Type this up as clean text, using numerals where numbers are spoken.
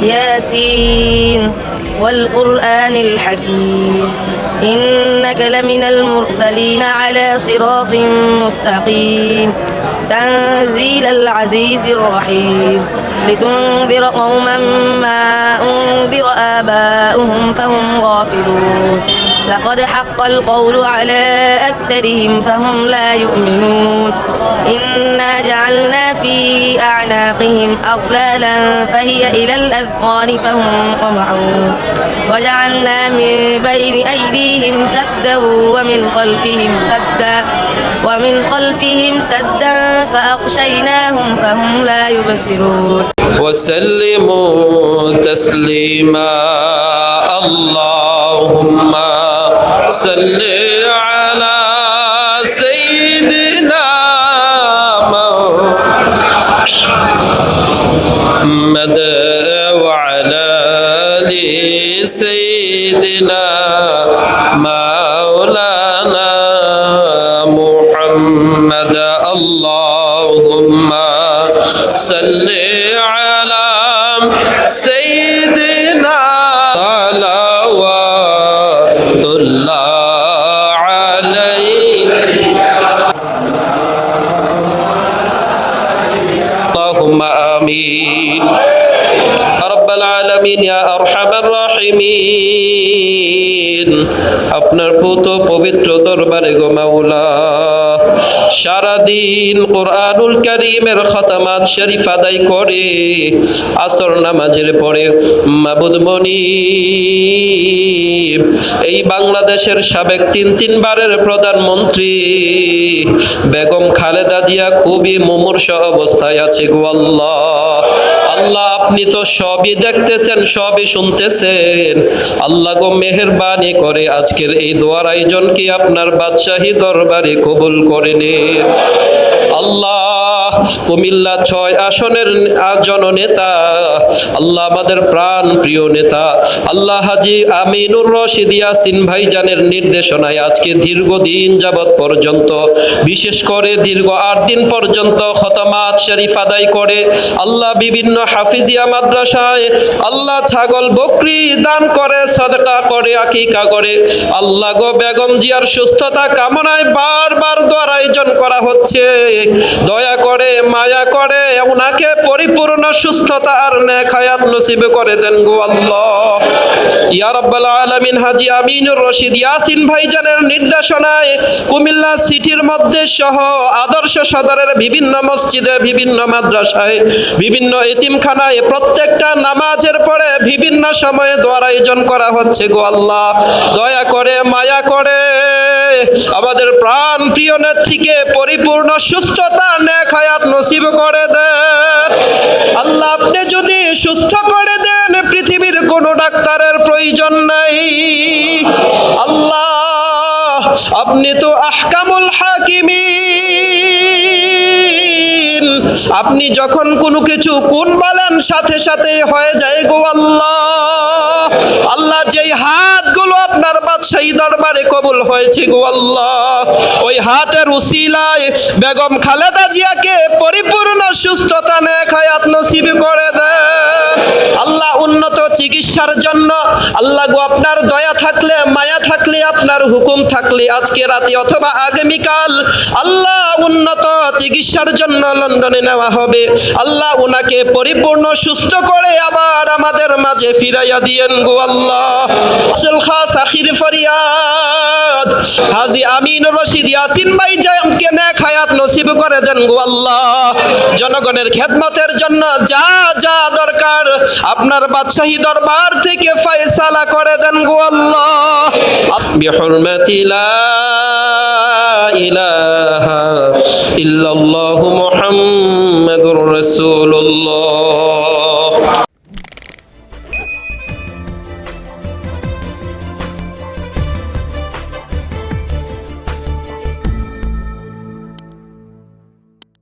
ياسين والقرآن الحكيم إنك لمن المرسلين على صراط مستقيم تنزيل العزيز الرحيم لتنذر قوما ما أنذر آباؤهم فهم غافلون لقد حق القول على أكثرهم فهم لا يؤمنون إنا جعلنا في أعناقهم أغلالا فهي إلى الأذقان فهم مقمحون وجعلنا من بين أيديهم سدا ومن خلفهم سدا فأغشيناهم فهم لا يبصرون وسلموا تسليما اللهم صل على سيدنا محمد وعلى آل سيدنا مولانا محمد اللهم صل على سيدنا صلوات الله عليه اللهم آمين رب العالمين يا أرحم الراحمين আপনার পুত পবিত্র দরবারে গো মাওলা সারাদিন কোরআনুল কারীমের খতমাত শরীফ আদায় করে আসর নামাজের পরে মাবুদ মনিব এই বাংলাদেশের সাবেক তিনবারের প্রধানমন্ত্রী বেগম খালেদা জিয়া খুবই মুমূর্ষ অবস্থায় আছে গো আল্লাহ আল্লাহ আপনি তো সবই দেখতেছেন সবই শুনতেছেন আল্লাহ গো মেহেরবানি করে আজকের এই দোয়ার আয়োজনকে আপনার বাদশাহী দরবারে কবুল করে নিন আল্লাহ কুমিল্লা 6 আসনের জননেতা আল্লাহ আমাদের প্রাণ প্রিয় নেতা আল্লাহ হাজী আমিনুর রশিদ ইয়াসিন ভাইজানের নির্দেশনায় আজকে দীর্ঘদিন যাবত পর্যন্ত বিশেষ করে দীর্ঘ 8 দিন পর্যন্ত খতমাত শরীফ আদায় করে আল্লাহ বিভিন্ন হাফিজিয়া মাদ্রাসায় আল্লাহ ছাগল বকরি দান করে সাদকা করে আকিকা করে আল্লাহ গো বেগম জিয়ার সুস্থতা কামনায় বারবার দোয়ার আয়োজন করা হচ্ছে দয়া করে মায়া করে ওনাকে পরিপূর্ণ সুস্থতা আর নেক হায়াত নসিব করে দেন গো আল্লাহ ইয়া রাব্বাল আলামিন হাজী আমিনুর রশিদ ইয়াসিন ভাইজানের নির্দেশনায় কুমিল্লা সিটির মধ্যে সহ আদর্শ সদরের বিভিন্ন মসজিদে বিভিন্ন মাদ্রাসায় বিভিন্ন এতিমখানায় প্রত্যেকটা নামাজের পরে বিভিন্ন সময়ে দোয়ার আয়োজন করা হচ্ছে গো আল্লাহ দয়া করে মায়া করে আমাদের প্রাণ প্রিয় নেত্রীকে পরিপূর্ণ সুস্থতা নেক হায়াত নসিব করে দেন আল্লাহ আপনি যদি সুস্থ করে দেন পৃথিবীর কোনো ডাক্তারের প্রয়োজন নাই আল্লাহ আপনি তো আহকামুল হাকিমিন আপনি যখন কোনো কিছু কোন বলেন সাথে সাথে হয়ে যায় গো আল্লাহ আল্লাহ যেই হাতগুলো আপনার বাদশাহী দরবারে কবুল হয়েছে গো আল্লাহ ওই হাতের উসিলায় বেগম খালেদা জিয়াকে পরিপূর্ণ সুস্থতা নেক হায়াত নসিব করে দেন আল্লাহ উন্নত চিকিৎসার জন্য আল্লাহ গো আপনার দয়া থাকলে মায়া থাকলে আপনার হুকুম থাকলে আজকে রাতে অথবা আগামীকাল আল্লাহ উন্নত চিকিৎসার জন্য লন্ডনে নেওয়া হবে আল্লাহ উনাকে পরিপূর্ণ সুস্থ করে আবার আমাদের মাঝে ফিরাইয়া দিয়েন গো আল্লাহ আসল খাস আখির ফরিয়াদ হাজী আমিনুর রশিদ ইয়াসিন ভাইজানকে নেক হায়াত নসিব করে দেন গো আল্লাহ জনগণের খেদমতের জন্য যা যা দরকার আপনার বাদশাহী দরবার থেকে ফয়সালা করে দেন গো আল্লাহ বিহুরমাতি লা ইলাহা ইল্লাল্লাহু মুহাম্মাদুর রাসূলুল্লাহ